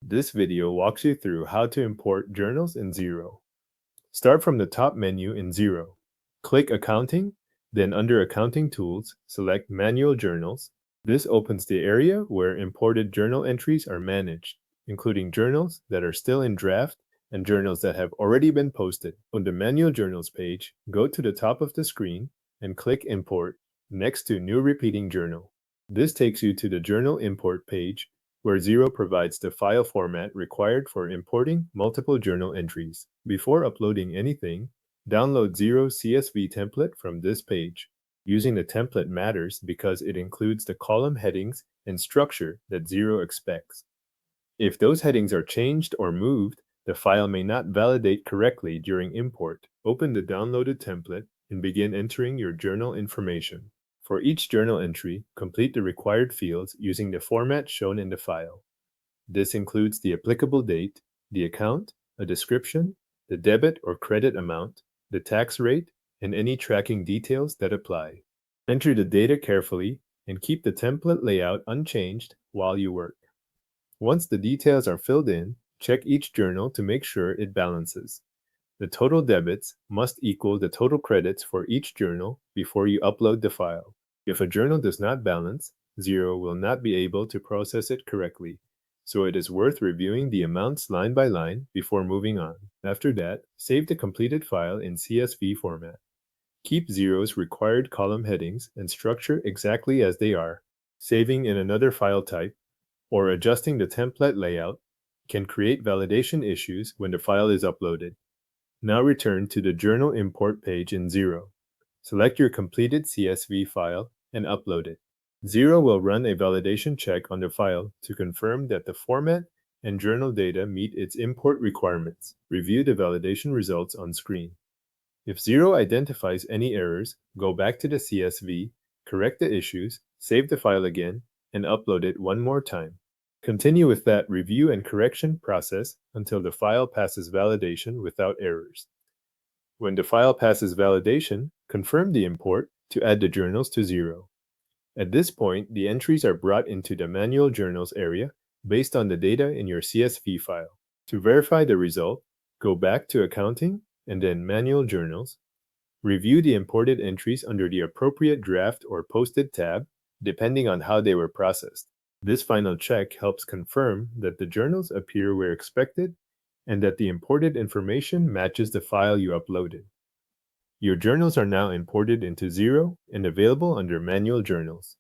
This video walks you through how to import journals in Xero. Start from the top menu in Xero. Click Accounting, then under Accounting Tools, select Manual Journals. This opens the area where imported journal entries are managed, including journals that are still in draft and journals that have already been posted. On the Manual Journals page, go to the top of the screen and click Import next to New Repeating Journal. This takes you to the Journal Import page, where Xero provides the file format required for importing multiple journal entries. Before uploading anything, download Xero's CSV template from this page. Using the template matters because it includes the column headings and structure that Xero expects. If those headings are changed or moved, the file may not validate correctly during import. Open the downloaded template and begin entering your journal information. For each journal entry, complete the required fields using the format shown in the file. This includes the applicable date, the account, a description, the debit or credit amount, the tax rate, and any tracking details that apply. Enter the data carefully and keep the template layout unchanged while you work. Once the details are filled in, check each journal to make sure it balances. The total debits must equal the total credits for each journal before you upload the file. If a journal does not balance, Xero will not be able to process it correctly, so it is worth reviewing the amounts line by line before moving on. After that, save the completed file in CSV format. Keep Xero's required column headings and structure exactly as they are. Saving in another file type or adjusting the template layout can create validation issues when the file is uploaded. Now return to the Journal Import page in Xero. Select your completed CSV file and upload it. Xero will run a validation check on the file to confirm that the format and journal data meet its import requirements. Review the validation results on screen. If Xero identifies any errors, go back to the CSV, correct the issues, save the file again, and upload it one more time. Continue with that review and correction process until the file passes validation without errors. When the file passes validation, confirm the import to add the journals to Xero. At this point, the entries are brought into the Manual Journals area based on the data in your CSV file. To verify the result, go back to Accounting and then Manual Journals. Review the imported entries under the appropriate draft or posted tab, depending on how they were processed. This final check helps confirm that the journals appear where expected and that the imported information matches the file you uploaded. Your journals are now imported into Xero and available under Manual Journals.